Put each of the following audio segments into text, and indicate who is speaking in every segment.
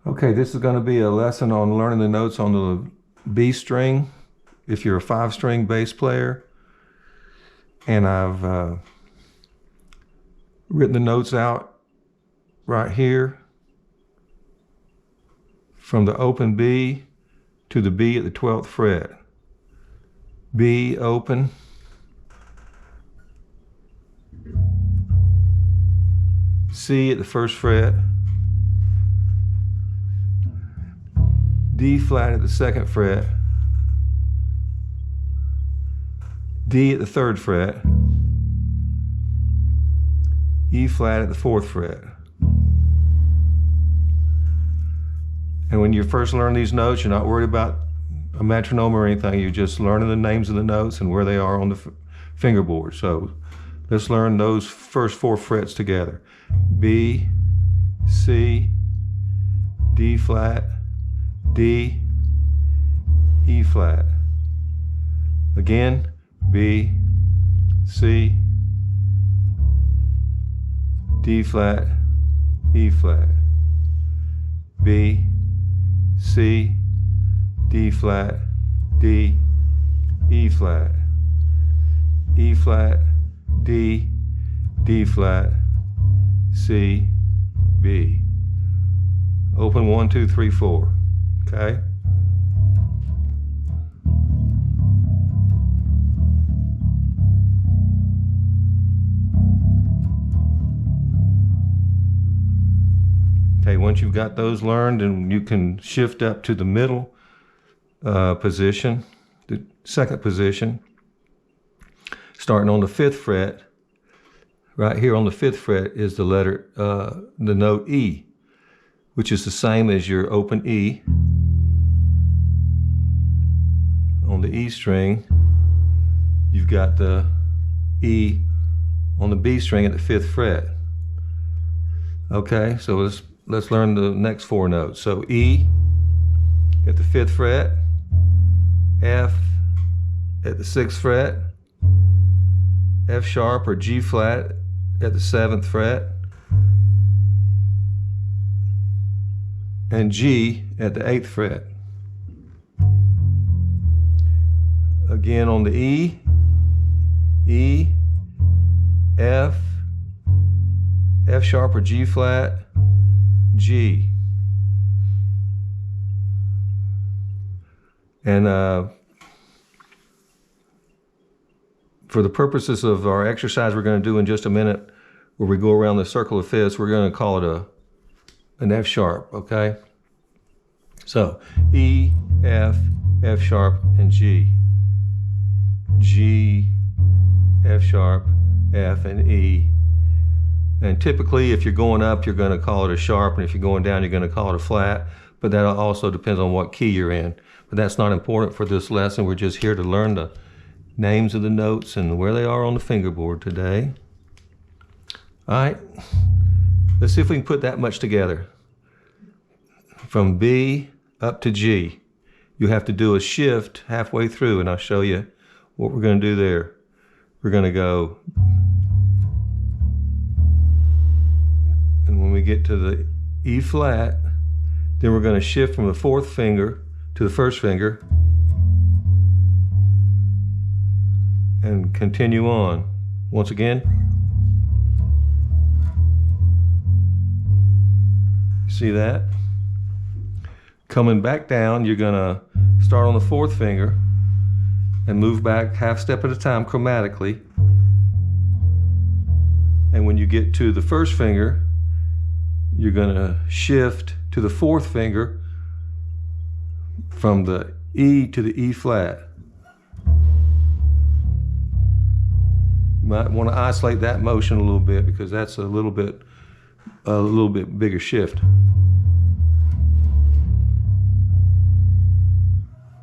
Speaker 1: Okay, this is going to be a lesson on learning the notes on the B string if you're a 5-string bass player. And I've written the notes out right here from the open B to the B at the 12th fret. B open, C at the 1st fret, D flat at the 2nd fret, D at the 3rd fret, E flat at the 4th fret. And when you first learn these notes, you're not worried about a metronome or anything. You're just learning the names of the notes and where they are on the fingerboard. So let's learn those first 4 frets together. B, C, D flat, D, E flat. Again, B, C, D flat, E flat. B, C, D flat, D, E flat. E flat, D, D flat, C, B. Open 1, 2, 3, 4. Okay? Okay, once you've got those learned, and you can shift up to the middle position, the 2nd position, starting on the 5th fret. Right here on the 5th fret is the letter, the note E, which is the same as your open E. On the E string, you've got the E on the B string at the 5th fret. Okay, so let's learn the next 4 notes. So E at the 5th fret, F at the 6th fret, F sharp or G flat at the 7th fret, and G at the 8th fret. Again on the E, E, F, F sharp or G flat, G. And for the purposes of our exercise we're going to do in just a minute, where we go around the circle of fifths, we're going to call it an F sharp, okay? So E, F, F sharp, and G. G, F sharp, F, and E. And typically, if you're going up, you're going to call it a sharp, and if you're going down, you're going to call it a flat. But that also depends on what key you're in. But that's not important for this lesson. We're just here to learn the names of the notes and where they are on the fingerboard today. All right, let's see if we can put that much together. From B up to G, you have to do a shift halfway through, and I'll show you what we're going to do there. We're going to go, and when we get to the E flat, then we're going to shift from the 4th finger to the 1st finger and continue on. Once again, see that? Coming back down, you're going to start on the 4th finger and move back half step at a time chromatically. And when you get to the 1st finger, you're going to shift to the 4th finger from the E to the E flat. You might want to isolate that motion a little bit because that's a little bit bigger shift.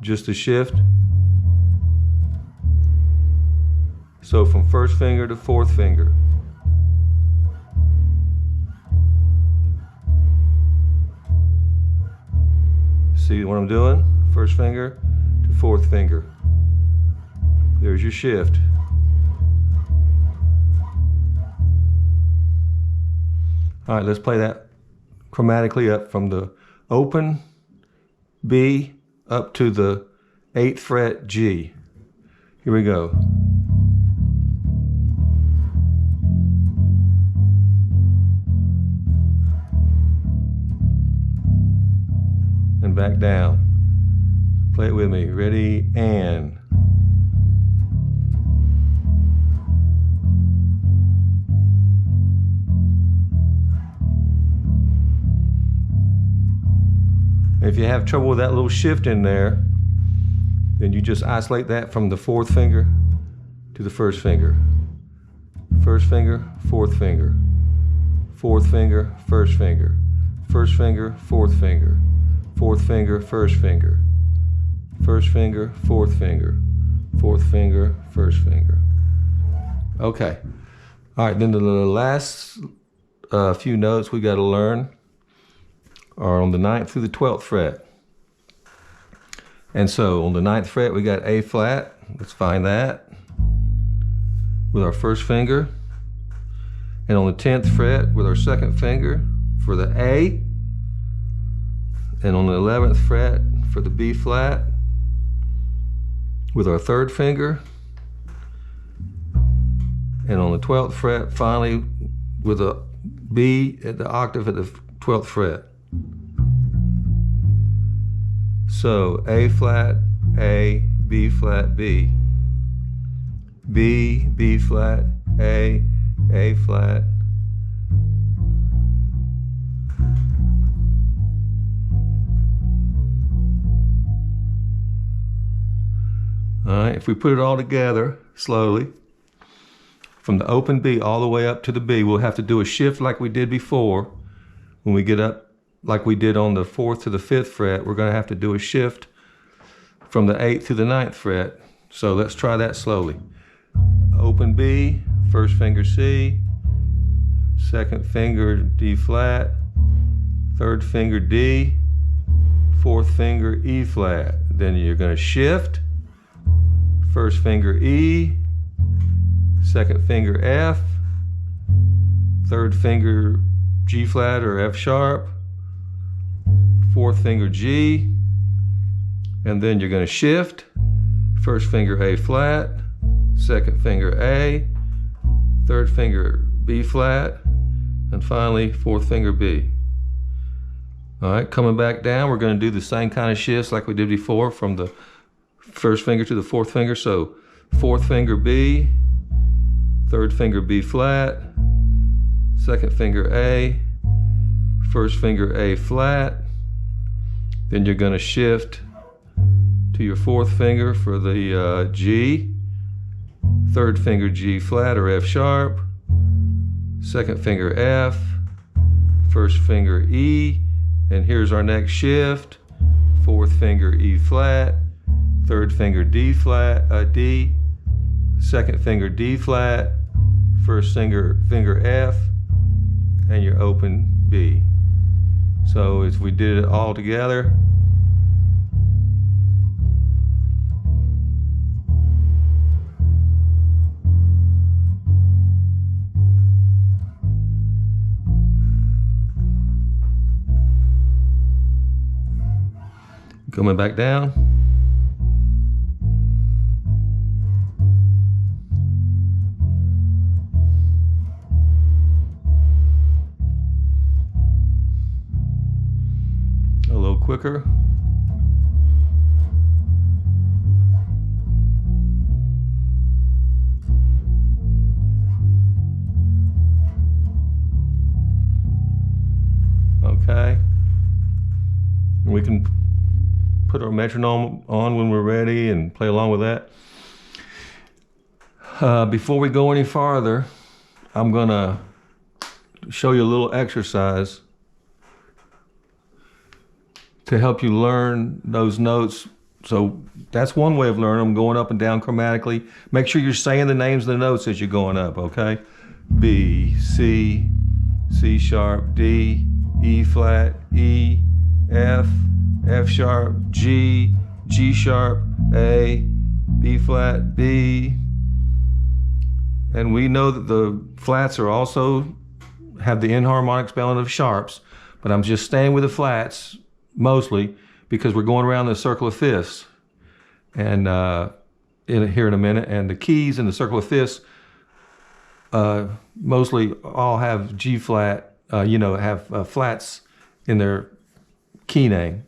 Speaker 1: Just a shift. So from 1st finger to 4th finger. See what I'm doing? 1st finger to 4th finger. There's your shift. All right, let's play that chromatically up from the open B up to the 8th fret G. Here we go. And back down. Play it with me. Ready, and. If you have trouble with that little shift in there, then you just isolate that from the 4th finger to the 1st finger. 1st finger, 4th finger. 4th finger, 1st finger. 1st finger, 4th finger. 4th finger, 1st finger. 1st finger, 4th finger. 4th finger, 1st finger. Okay. All right, then the last few notes we got to learn are on the 9th through the 12th fret. And so on the 9th fret, we got A flat. Let's find that with our 1st finger. And on the 10th fret with our 2nd finger for the A. And on the 11th fret for the B flat with our 3rd finger. And on the 12th fret, finally with a B at the octave at the 12th fret. So A flat, A, B flat, B. B, B flat, A flat. All right, if we put it all together slowly, from the open B all the way up to the B, we'll have to do a shift like we did before. When we get up, like we did on the 4th to the 5th fret, we're going to have to do a shift from the 8th to the 9th fret. So let's try that slowly. Open B, 1st finger C, 2nd finger D flat, 3rd finger D, 4th finger E flat. Then you're going to shift, 1st finger E, 2nd finger F, 3rd finger G flat or F sharp, 4th finger G, and then you're going to shift, 1st finger A flat, 2nd finger A, 3rd finger B flat, and finally 4th finger B. All right, coming back down, we're going to do the same kind of shifts like we did before from the 1st finger to the 4th finger. So 4th finger B, 3rd finger B flat, 2nd finger A, 1st finger A flat. Then you're going to shift to your 4th finger for the G, 3rd finger G flat or F sharp, 2nd finger F, 1st finger E, and here's our next shift, 4th finger E flat, 3rd finger D flat, D, 2nd finger D flat, 1st finger F, and your open B. So as we did it all together, coming back down. A little quicker. Okay. And we can put our metronome on when we're ready and play along with that. Before we go any farther, I'm gonna show you a little exercise to help you learn those notes. So that's one way of learning them, going up and down chromatically. Make sure you're saying the names of the notes as you're going up, okay? B, C, C sharp, D, E flat, E, F, F sharp, G, G sharp, A, B flat, B. And we know that the flats are also have the inharmonic spelling of sharps, but I'm just staying with the flats mostly, because we're going around the circle of fifths. And here in a minute. And the keys in the circle of fifths mostly all have G flat, have flats in their key name,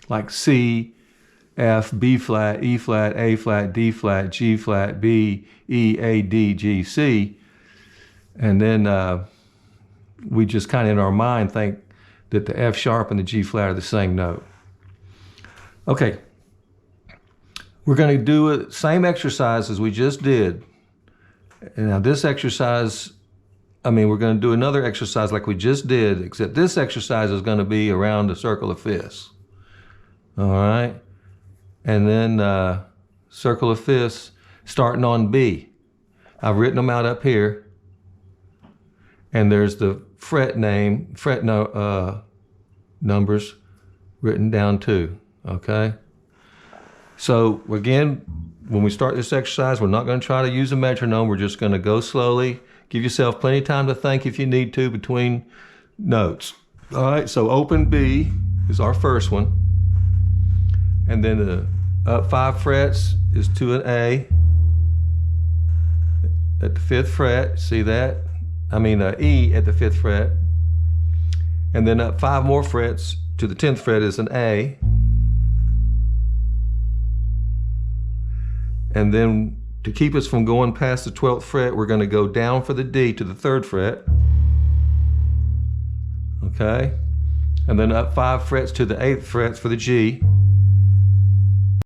Speaker 1: like C, F, B flat, E flat, A flat, D flat, G flat, B, E, A, D, G, C. And then we just kind of in our mind think that the F sharp and the G flat are the same note. Okay, we're going to do the same exercise as we just did. And now this exercise, we're going to do another exercise like we just did, except this exercise is going to be around the circle of fifths. All right. And then circle of fifths starting on B. I've written them out up here. And there's the fret numbers written down too. Okay. So again, when we start this exercise, we're not going to try to use a metronome. We're just going to go slowly. Give yourself plenty of time to think if you need to between notes. All right, so open B is our first one. And then the up 5 frets is to an A at the 5th fret. See that? E at the 5th fret. And then up 5 more frets to the 10th fret is an A. And then to keep us from going past the 12th fret, we're going to go down for the D to the 3rd fret. Okay? And then up 5 frets to the 8th frets for the G.